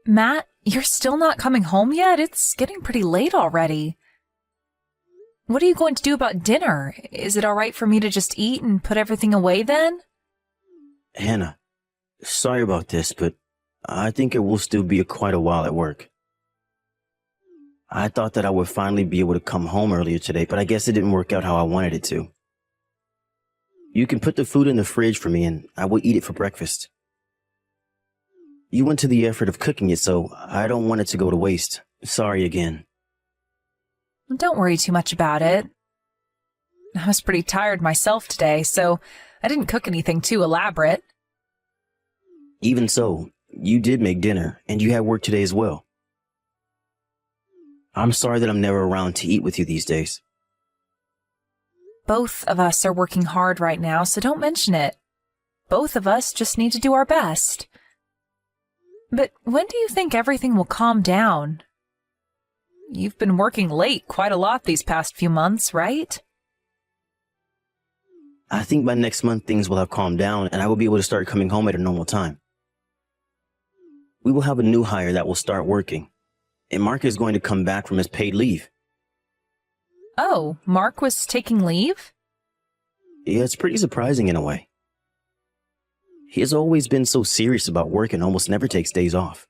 Matt, you're still not coming home yet? It's getting pretty late already. What are you going to do about dinner? Is it all right for me to just eat and put everything away then? Hannah, sorry about this, but I think it will still be quite a while at work. I thought that I would finally be able to come home earlier today, but I guess it didn't work out how I wanted it to. You can put the food in the fridge for me and I will eat it for breakfast. You went to the effort of cooking it, so I don't want it to go to waste. Sorry again. Don't worry too much about it. I was pretty tired myself today, so I didn't cook anything too elaborate. Even so, you did make dinner, and you had work today as well. I'm sorry that I'm never around to eat with you these days. Both of us are working hard right now, so don't mention it. Both of us just need to do our best. But when do you think everything will calm down? You've been working late quite a lot these past few months, right? I think by next month things will have calmed down and I will be able to start coming home at a normal time. We will have a new hire that will start working, and Mark is going to come back from his paid leave. Oh, Mark was taking leave? Yeah, it's pretty surprising in a way. He has always been so serious about work and almost never takes days off.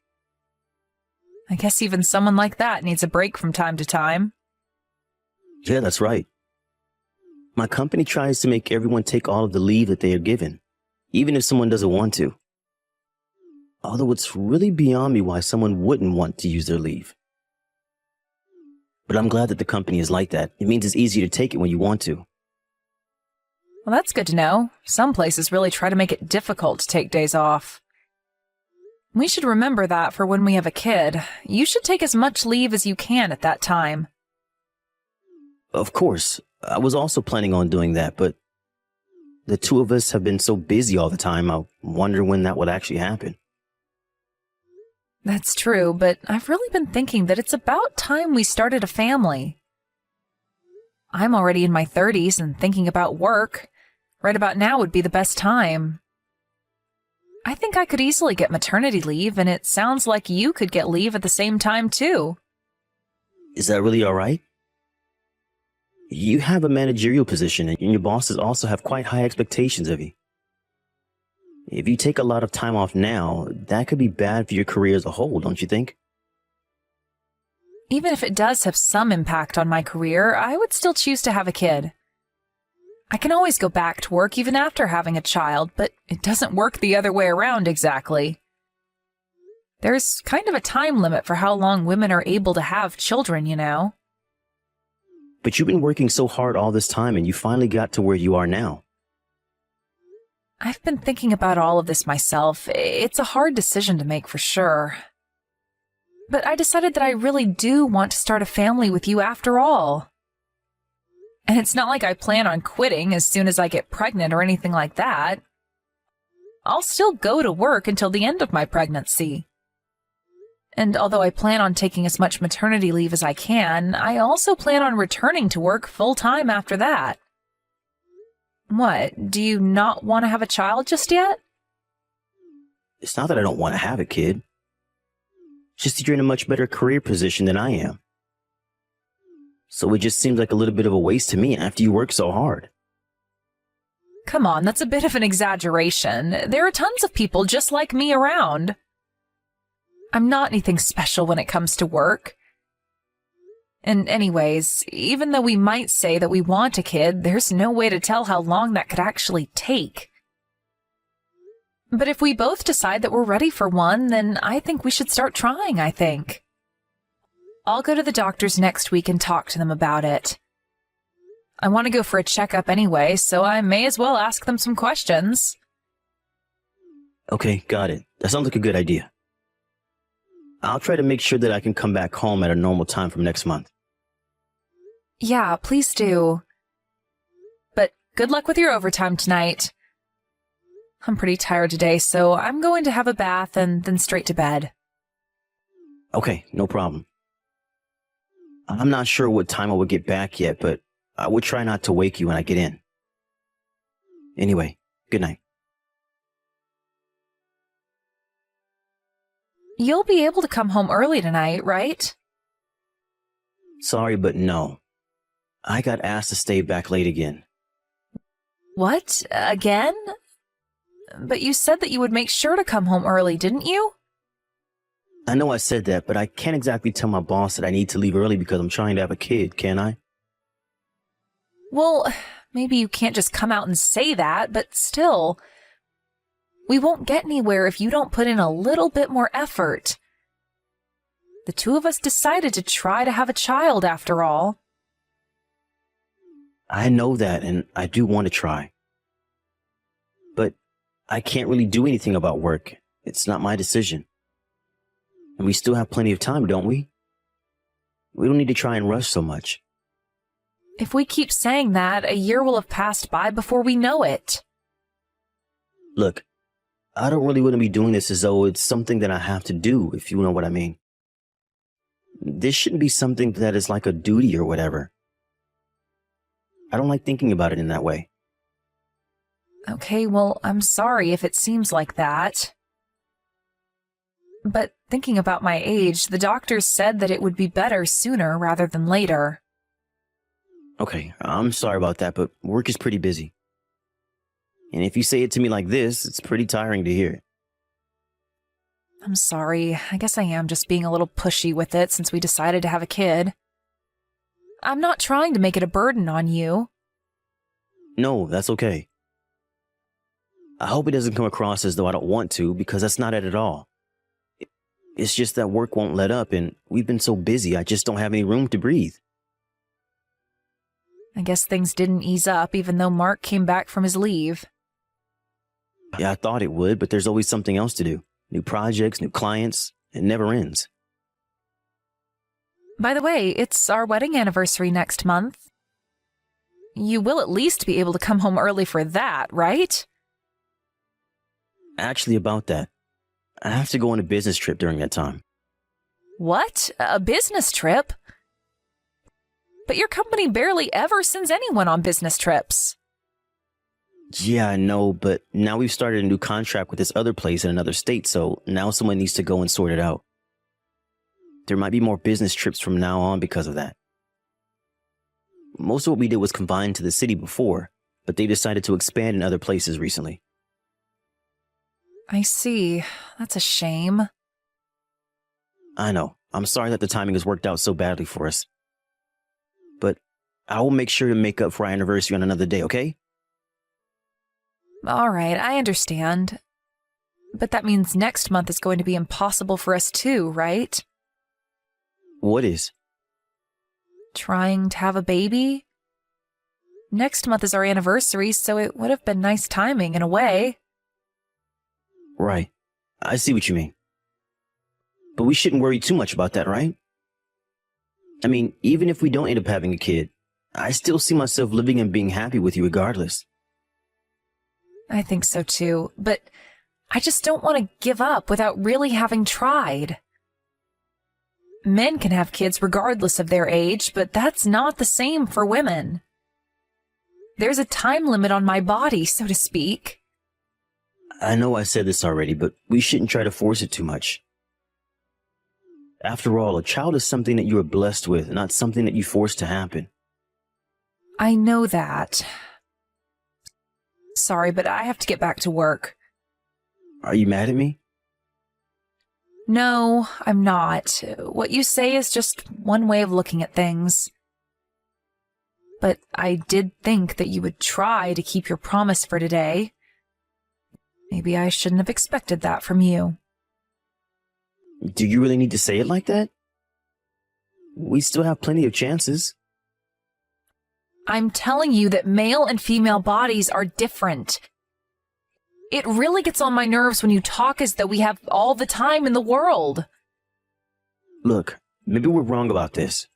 I guess even someone like that needs a break from time to time. Yeah, that's right. My company tries to make everyone take all of the leave that they are given, even if someone doesn't want to. Although it's really beyond me why someone wouldn't want to use their leave. But I'm glad that the company is like that. It means it's easier to take it when you want to. Well, that's good to know. Some places really try to make it difficult to take days off. We should remember that for when we have a kid. You should take as much leave as you can at that time. Of course, I was also planning on doing that, but the two of us have been so busy all the time, I wonder when that would actually happen. That's true, but I've really been thinking that it's about time we started a family. I'm already in my 30s and thinking about work. Right about now would be the best time. I think I could easily get maternity leave, and it sounds like you could get leave at the same time, too. Is that really all right? You have a managerial position, and your bosses also have quite high expectations of you. If you take a lot of time off now, that could be bad for your career as a whole, don't you think? Even if it does have some impact on my career, I would still choose to have a kid. I can always go back to work even after having a child, but it doesn't work the other way around exactly. There's kind of a time limit for how long women are able to have children, you know. But you've been working so hard all this time and you finally got to where you are now. I've been thinking about all of this myself. It's a hard decision to make for sure. But I decided that I really do want to start a family with you after all. And it's not like I plan on quitting as soon as I get pregnant or anything like that. I'll still go to work until the end of my pregnancy. And although I plan on taking as much maternity leave as I can, I also plan on returning to work full-time after that. What, do you not want to have a child just yet? It's not that I don't want to have a kid. It's just that you're in a much better career position than I am. So it just seems like a little bit of a waste to me after you work so hard. Come on, that's a bit of an exaggeration. There are tons of people just like me around. I'm not anything special when it comes to work. And anyways, even though we might say that we want a kid, there's no way to tell how long that could actually take. But if we both decide that we're ready for one, then I think we should start trying, I think. I'll go to the doctors next week and talk to them about it. I want to go for a checkup anyway, so I may as well ask them some questions. Okay, got it. That sounds like a good idea. I'll try to make sure that I can come back home at a normal time from next month. Yeah, please do. But good luck with your overtime tonight. I'm pretty tired today, so I'm going to have a bath and then straight to bed. Okay, no problem. I'm not sure what time I will get back yet, but I would try not to wake you when I get in. Anyway, good night. You'll be able to come home early tonight, right? Sorry, but no. I got asked to stay back late again. What? Again? But you said that you would make sure to come home early, didn't you? I know I said that, but I can't exactly tell my boss that I need to leave early because I'm trying to have a kid, can I? Well, maybe you can't just come out and say that, but still. We won't get anywhere if you don't put in a little bit more effort. The two of us decided to try to have a child after all. I know that, and I do want to try. But I can't really do anything about work. It's not my decision. And we still have plenty of time, don't we? We don't need to try and rush so much. If we keep saying that, a year will have passed by before we know it. Look, I don't really want to be doing this as though it's something that I have to do, if you know what I mean. This shouldn't be something that is like a duty or whatever. I don't like thinking about it in that way. Okay, well, I'm sorry if it seems like that. But thinking about my age, the doctors said that it would be better sooner rather than later. Okay, I'm sorry about that, but work is pretty busy. And if you say it to me like this, it's pretty tiring to hear. I'm sorry. I guess I am just being a little pushy with it since we decided to have a kid. I'm not trying to make it a burden on you. No, that's okay. I hope it doesn't come across as though I don't want to, because that's not it at all. It's just that work won't let up, and we've been so busy I just don't have any room to breathe. I guess things didn't ease up even though Mark came back from his leave. Yeah, I thought it would, but there's always something else to do. New projects, new clients. It never ends. By the way, it's our wedding anniversary next month. You will at least be able to come home early for that, right? Actually, about that, I have to go on a business trip during that time. What? A business trip? But your company barely ever sends anyone on business trips. Yeah, I know, but now we've started a new contract with this other place in another state, so now someone needs to go and sort it out. There might be more business trips from now on because of that. Most of what we did was confined to the city before, but they decided to expand in other places recently. I see. That's a shame. I know. I'm sorry that the timing has worked out so badly for us. But I will make sure to make up for our anniversary on another day, okay? All right, I understand. But that means next month is going to be impossible for us too, right? What is? Trying to have a baby? Next month is our anniversary, so it would have been nice timing in a way. Right. I see what you mean. But we shouldn't worry too much about that, right? I mean, even if we don't end up having a kid, I still see myself living and being happy with you regardless. I think so too, but I just don't want to give up without really having tried. Men can have kids regardless of their age, but that's not the same for women. There's a time limit on my body, so to speak. I know I said this already, but we shouldn't try to force it too much. After all, a child is something that you are blessed with, not something that you force to happen. I know that. Sorry, but I have to get back to work. Are you mad at me? No, I'm not. What you say is just one way of looking at things. But I did think that you would try to keep your promise for today. Maybe I shouldn't have expected that from you. Do you really need to say it like that? We still have plenty of chances. I'm telling you that male and female bodies are different. It really gets on my nerves when you talk as though we have all the time in the world. Look, maybe we're wrong about this.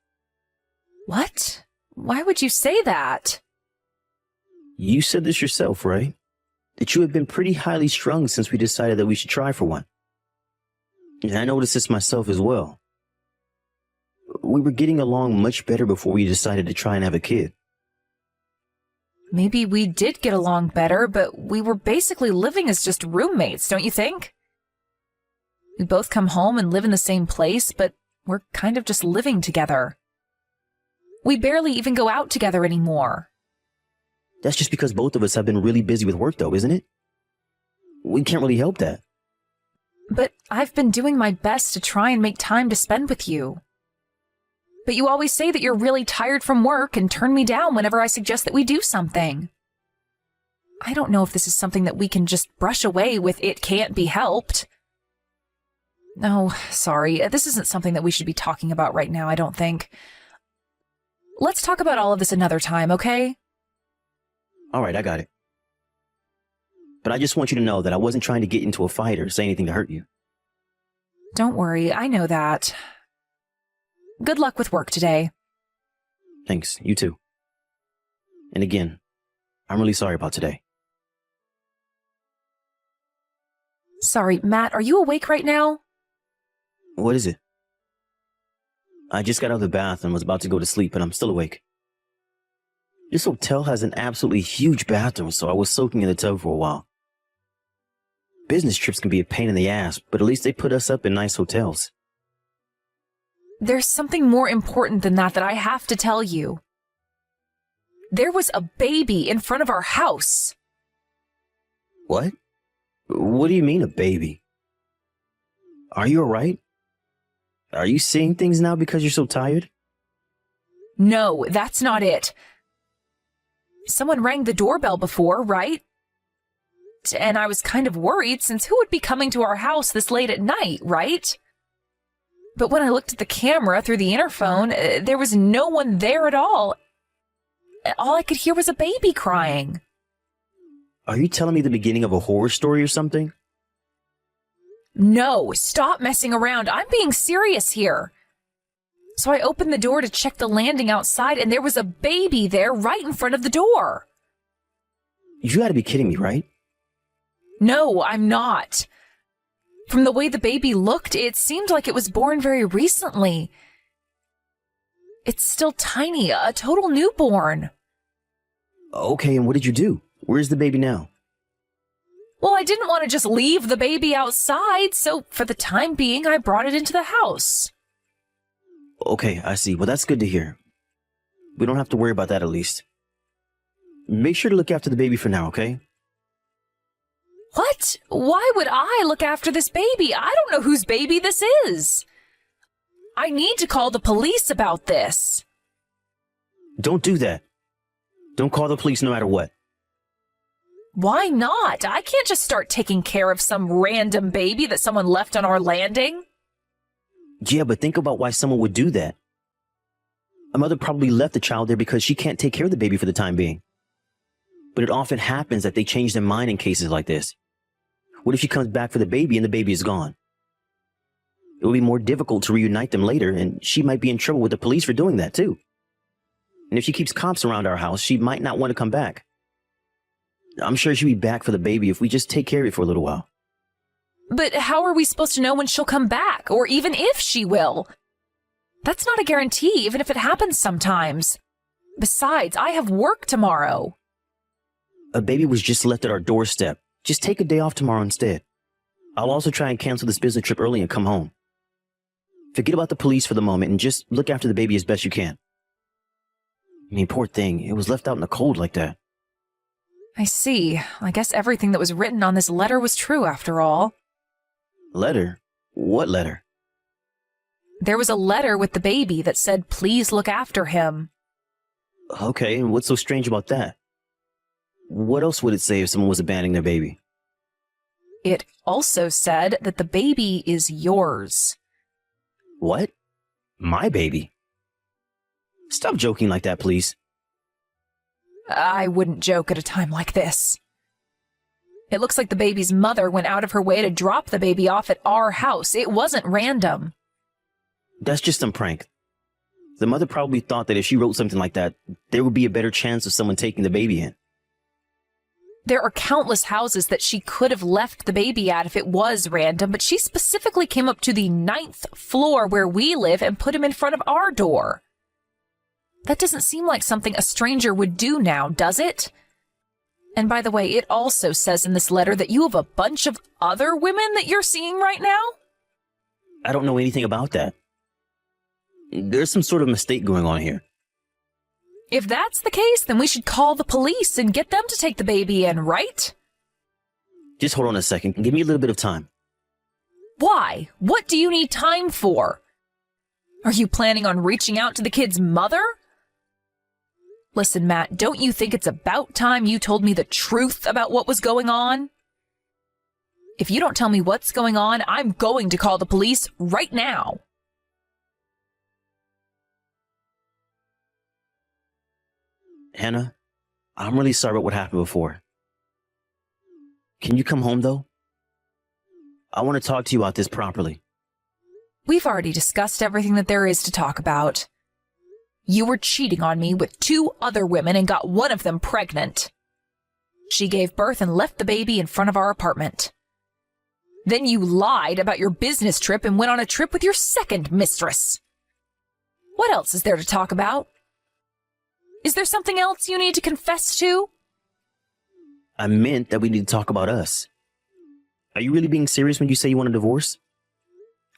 What? Why would you say that? You said this yourself, right? That you have been pretty highly strung since we decided that we should try for one. And I noticed this myself as well. We were getting along much better before we decided to try and have a kid. Maybe we did get along better, but we were basically living as just roommates, don't you think? We both come home and live in the same place, but we're kind of just living together. We barely even go out together anymore. That's just because both of us have been really busy with work, though, isn't it? We can't really help that. But I've been doing my best to try and make time to spend with you. But you always say that you're really tired from work and turn me down whenever I suggest that we do something. I don't know if this is something that we can just brush away with "it can't be helped." No, sorry, this isn't something that we should be talking about right now, I don't think. Let's talk about all of this another time, okay? All right, I got it. But I just want you to know that I wasn't trying to get into a fight or say anything to hurt you. Don't worry, I know that. Good luck with work today. Thanks, you too. And again, I'm really sorry about today. Sorry, Matt, are you awake right now? What is it? I just got out of the bath and was about to go to sleep, but I'm still awake. This hotel has an absolutely huge bathroom, so I was soaking in the tub for a while. Business trips can be a pain in the ass, but at least they put us up in nice hotels. There's something more important than that I have to tell you. There was a baby in front of our house. What? What do you mean, a baby? Are you alright? Are you seeing things now because you're so tired? No, that's not it. Someone rang the doorbell before, right? And I was kind of worried, since who would be coming to our house this late at night, right? But when I looked at the camera through the interphone, there was no one there at all. All I could hear was a baby crying. Are you telling me the beginning of a horror story or something? No, stop messing around. I'm being serious here. So I opened the door to check the landing outside, and there was a baby there right in front of the door. You gotta be kidding me, right? No, I'm not. From the way the baby looked, it seemed like it was born very recently. It's still tiny, a total newborn. Okay, and what did you do? Where's the baby now? Well, I didn't want to just leave the baby outside, so for the time being, I brought it into the house. Okay, I see. Well, that's good to hear. We don't have to worry about that at least. Make sure to look after the baby for now, okay? What? Why would I look after this baby? I don't know whose baby this is. I need to call the police about this. Don't do that. Don't call the police no matter what. Why not? I can't just start taking care of some random baby that someone left on our landing. Yeah, but think about why someone would do that. A mother probably left the child there because she can't take care of the baby for the time being. But it often happens that they change their mind in cases like this. What if she comes back for the baby and the baby is gone? It will be more difficult to reunite them later, and she might be in trouble with the police for doing that too. And if she keeps cops around our house, she might not want to come back. I'm sure she'll be back for the baby if we just take care of it for a little while. But how are we supposed to know when she'll come back, or even if she will? That's not a guarantee, even if it happens sometimes. Besides, I have work tomorrow. A baby was just left at our doorstep. Just take a day off tomorrow instead. I'll also try and cancel this business trip early and come home. Forget about the police for the moment and just look after the baby as best you can. I mean, poor thing, it was left out in the cold like that. I see. I guess everything that was written on this letter was true after all. Letter? What letter? There was a letter with the baby that said, "Please look after him." Okay, and what's so strange about that? What else would it say if someone was abandoning their baby? It also said that the baby is yours. What? My baby? Stop joking like that, please. I wouldn't joke at a time like this. It looks like the baby's mother went out of her way to drop the baby off at our house. It wasn't random. That's just some prank. The mother probably thought that if she wrote something like that, there would be a better chance of someone taking the baby in. There are countless houses that she could have left the baby at if it was random, but she specifically came up to the 9th floor where we live and put him in front of our door. That doesn't seem like something a stranger would do now, does it? And by the way, it also says in this letter that you have a bunch of other women that you're seeing right now? I don't know anything about that. There's some sort of mistake going on here. If that's the case, then we should call the police and get them to take the baby in, right? Just hold on a second. Give me a little bit of time. Why? What do you need time for? Are you planning on reaching out to the kid's mother? Listen, Matt, don't you think it's about time you told me the truth about what was going on? If you don't tell me what's going on, I'm going to call the police right now. Hannah, I'm really sorry about what happened before. Can you come home, though? I want to talk to you about this properly. We've already discussed everything that there is to talk about. You were cheating on me with 2 other women and got one of them pregnant. She gave birth and left the baby in front of our apartment. Then you lied about your business trip and went on a trip with your second mistress. What else is there to talk about? Is there something else you need to confess to? I meant that we need to talk about us. Are you really being serious when you say you want a divorce?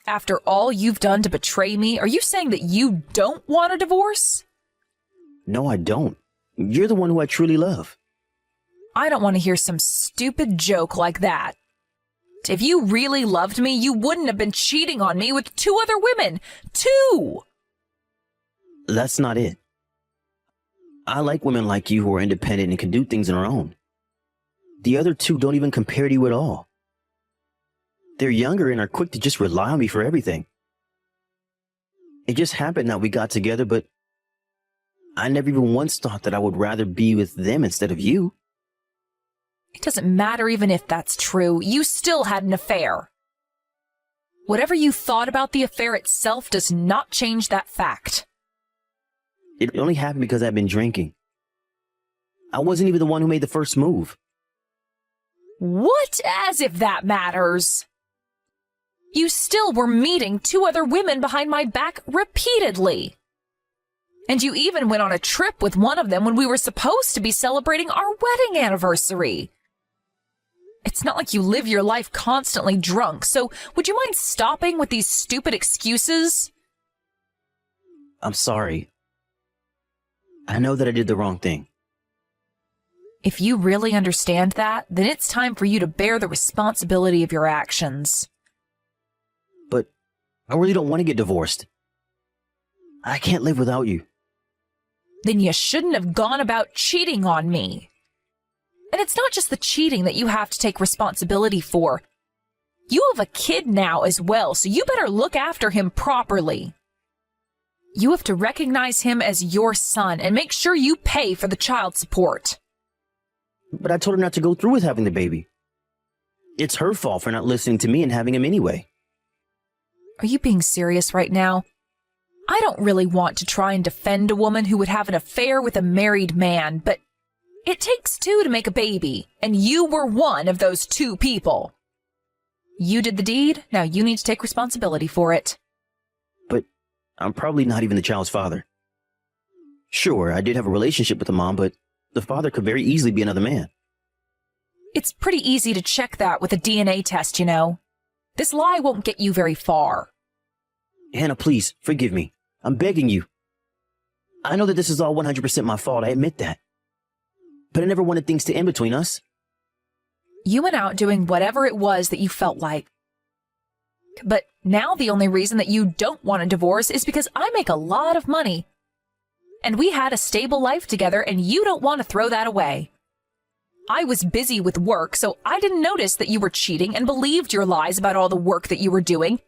After all you've done to betray me, are you saying that you don't want a divorce? No, I don't. You're the one who I truly love. I don't want to hear some stupid joke like that. If you really loved me, you wouldn't have been cheating on me with 2 other women. 2! That's not it. I like women like you who are independent and can do things on their own. The other 2 don't even compare to you at all. They're younger and are quick to just rely on me for everything. It just happened that we got together, but I never even once thought that I would rather be with them instead of you. It doesn't matter even if that's true. You still had an affair. Whatever you thought about the affair itself does not change that fact. It only happened because I've been drinking. I wasn't even the one who made the first move. What? As if that matters. You still were meeting 2 other women behind my back repeatedly. And you even went on a trip with one of them when we were supposed to be celebrating our wedding anniversary. It's not like you live your life constantly drunk, so would you mind stopping with these stupid excuses? I'm sorry. I know that I did the wrong thing. If you really understand that, then it's time for you to bear the responsibility of your actions. But I really don't want to get divorced. I can't live without you. Then you shouldn't have gone about cheating on me. And it's not just the cheating that you have to take responsibility for. You have a kid now as well, so you better look after him properly. You have to recognize him as your son and make sure you pay for the child support. But I told her not to go through with having the baby. It's her fault for not listening to me and having him anyway. Are you being serious right now? I don't really want to try and defend a woman who would have an affair with a married man, but it takes 2 to make a baby, and you were one of those 2 people. You did the deed, now you need to take responsibility for it. But I'm probably not even the child's father. Sure, I did have a relationship with the mom, but the father could very easily be another man. It's pretty easy to check that with a DNA test, you know. This lie won't get you very far. Hannah, please, forgive me. I'm begging you. I know that this is all 100% my fault, I admit that. But I never wanted things to end between us. You went out doing whatever it was that you felt like. But now the only reason that you don't want a divorce is because I make a lot of money. And we had a stable life together, and you don't want to throw that away. I was busy with work, so I didn't notice that you were cheating and believed your lies about all the work that you were doing.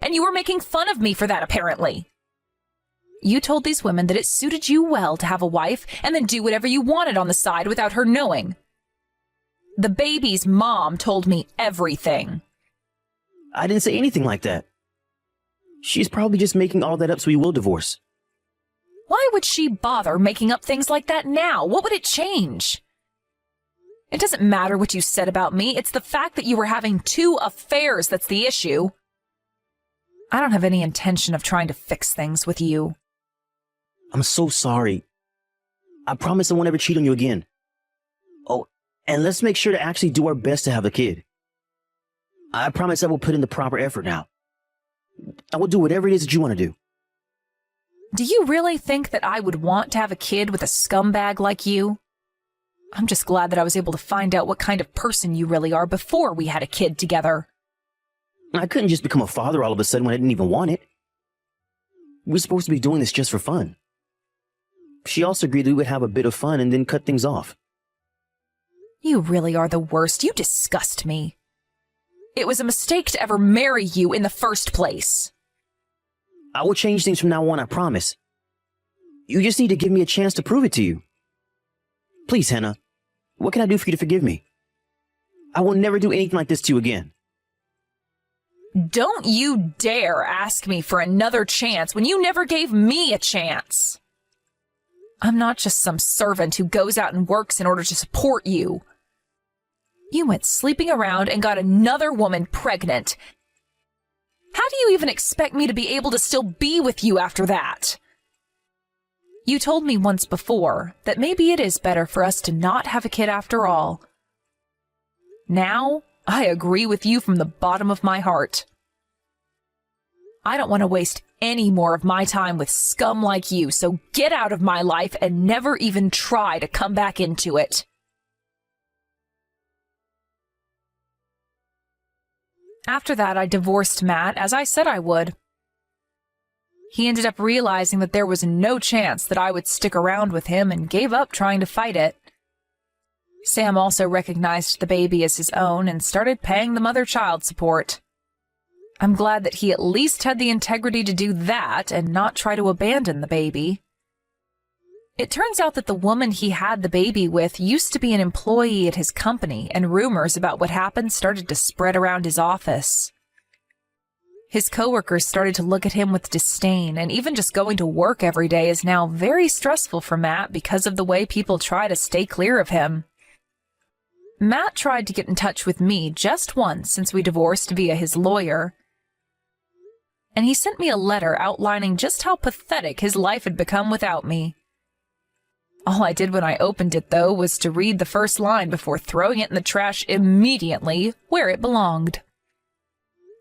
And you were making fun of me for that, apparently. You told these women that it suited you well to have a wife and then do whatever you wanted on the side without her knowing. The baby's mom told me everything. I didn't say anything like that. She's probably just making all that up so we will divorce. Why would she bother making up things like that now? What would it change? It doesn't matter what you said about me. It's the fact that you were having 2 affairs that's the issue. I don't have any intention of trying to fix things with you. I'm so sorry. I promise I won't ever cheat on you again. Oh, and let's make sure to actually do our best to have a kid. I promise I will put in the proper effort now. I will do whatever it is that you want to do. Do you really think that I would want to have a kid with a scumbag like you? I'm just glad that I was able to find out what kind of person you really are before we had a kid together. I couldn't just become a father all of a sudden when I didn't even want it. We were supposed to be doing this just for fun. She also agreed that we would have a bit of fun and then cut things off. You really are the worst. You disgust me. It was a mistake to ever marry you in the first place. I will change things from now on, I promise. You just need to give me a chance to prove it to you. Please, Hannah, what can I do for you to forgive me? I will never do anything like this to you again. Don't you dare ask me for another chance when you never gave me a chance. I'm not just some servant who goes out and works in order to support you. You went sleeping around and got another woman pregnant. How do you even expect me to be able to still be with you after that? You told me once before that maybe it is better for us to not have a kid after all. Now, I agree with you from the bottom of my heart. I don't want to waste any more of my time with scum like you, so get out of my life and never even try to come back into it. After that, I divorced Matt, as I said I would. He ended up realizing that there was no chance that I would stick around with him and gave up trying to fight it. Sam also recognized the baby as his own and started paying the mother child support. I'm glad that he at least had the integrity to do that and not try to abandon the baby. It turns out that the woman he had the baby with used to be an employee at his company, and rumors about what happened started to spread around his office. His coworkers started to look at him with disdain, and even just going to work every day is now very stressful for Matt because of the way people try to stay clear of him. Matt tried to get in touch with me just once since we divorced via his lawyer, and he sent me a letter outlining just how pathetic his life had become without me. All I did when I opened it, though, was to read the first line before throwing it in the trash immediately where it belonged.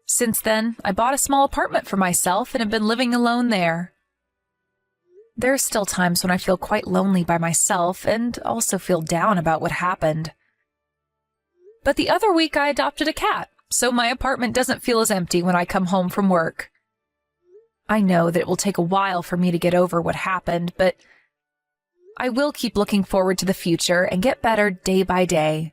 Since then, I bought a small apartment for myself and have been living alone there. There are still times when I feel quite lonely by myself and also feel down about what happened. But the other week I adopted a cat, so my apartment doesn't feel as empty when I come home from work. I know that it will take a while for me to get over what happened, but I will keep looking forward to the future and get better day by day.